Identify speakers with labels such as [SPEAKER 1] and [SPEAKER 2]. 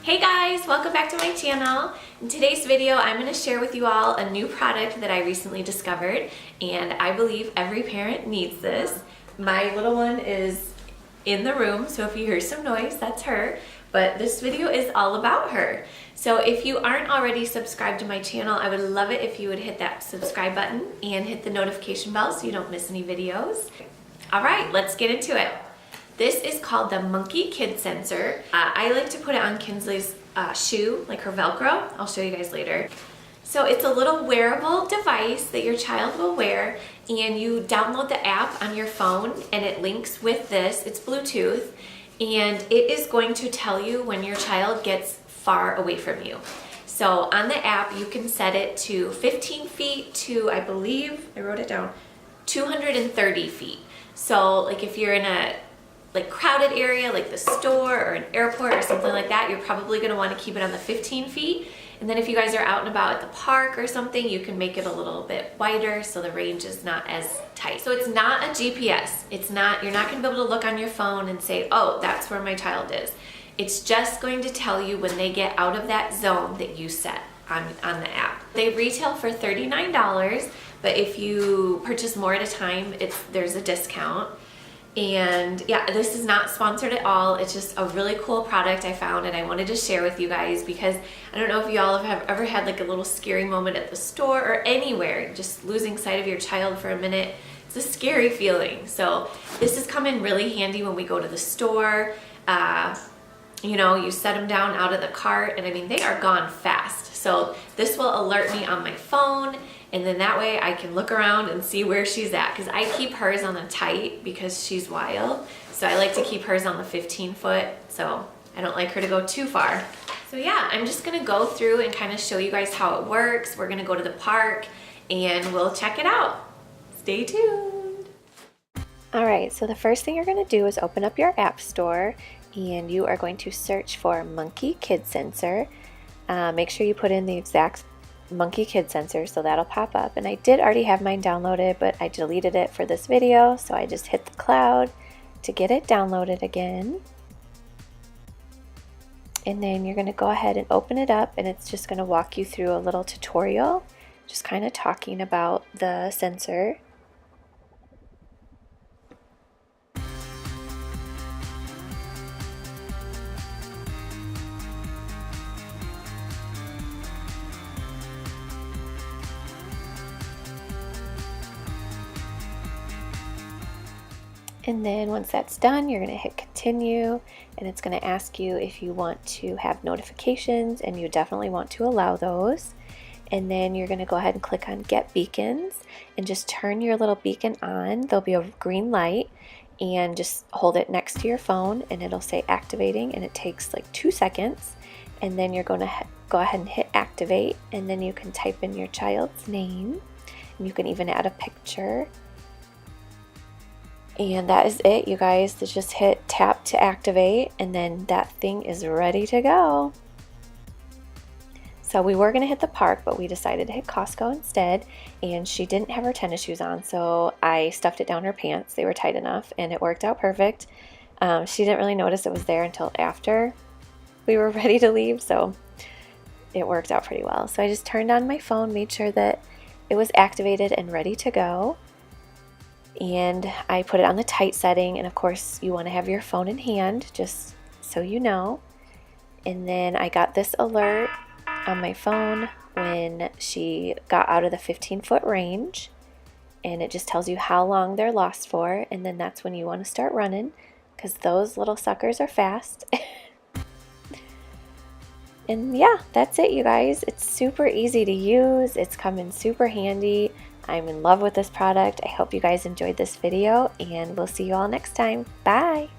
[SPEAKER 1] Hey guys, welcome back to my channel. In today's video, I'm going to share with you all a new product that I recently discovered, and I believe every parent needs this. My little one is in the room, so if you hear some noise, that's her, but this video is all about her. So if you aren't already subscribed to my channel, I would love it if you would hit that subscribe button and hit the notification bell so you don't miss any videos. All right, let's get into it. This is called the Monkey Kid Sensor. I like to put it on Kinsley's shoe, like her Velcro. I'll show you guys later. So it's a little wearable device that your child will wear, and you download the app on your phone and it links with this. It's Bluetooth, and it is going to tell you when your child gets far away from you. So on the app, you can set it to 15 feet to, I believe, I wrote it down, 230 feet. So like if you're in a crowded area like the store or an airport or something like that, you're probably going to want to keep it on the 15 feet. And then if you guys are out and about at the park or something, you can make it a little bit wider so the range is not as tight. So it's not a GPS. You're not going to be able to look on your phone and say, oh, that's where my child is. It's just going to tell you when they get out of that zone that you set on the app. They retail for $39, but if you purchase more at a time, there's a discount. And yeah, this is not sponsored at all. It's just a really cool product I found and I wanted to share with you guys because I don't know if you all have ever had like a little scary moment at the store or anywhere, just losing sight of your child for a minute. It's a scary feeling. So this has come in really handy when we go to the store. You know, you set them down out of the cart and I mean, they are gone fast. So this will alert me on my phone, and then that way I can look around and see where she's at, because I keep hers on the tight because she's wild. So I like to keep hers on the 15 foot, so I don't like her to go too far. So yeah, I'm just gonna go through and kind of show you guys how it works. We're gonna go to the park and we'll check it out. Stay tuned. All right, so the first thing you're gonna do is open up your app store and you are going to search for Monkey Kid Sensor. Make sure you put in the exact Monkey Kid Sensor, so that'll pop up. And I did already have mine downloaded, but I deleted it for this video, so I just hit the cloud to get it downloaded again. And then you're going to go ahead and open it up, and it's just going to walk you through a little tutorial, just kind of talking about the sensor. And then once that's done, you're going to hit continue, and it's going to ask you if you want to have notifications, and you definitely want to allow those. And then you're going to go ahead and click on Get Beacons and just turn your little beacon on. There'll be a green light, and just hold it next to your phone and it'll say activating, and it takes like 2 seconds. And then you're going to go ahead and hit activate, and then you can type in your child's name, and you can even add a picture. And that is it, you guys. To just hit tap to activate, and then that thing is ready to go. So we were going to hit the park, but we decided to hit Costco instead, and she didn't have her tennis shoes on, so I stuffed it down her pants. They were tight enough, and it worked out perfect. She didn't really notice it was there until after we were ready to leave, so it worked out pretty well. So I just turned on my phone, made sure that it was activated and ready to go. And I put it on the tight setting, and of course you want to have your phone in hand, just so you know. And then I got this alert on my phone when she got out of the 15-foot range, and it just tells you how long they're lost for, and then that's when you want to start running, because those little suckers are fast. And yeah, that's it, you guys. It's super easy to use. It's come in super handy. I'm in love with this product. I hope you guys enjoyed this video, and we'll see you all next time. Bye!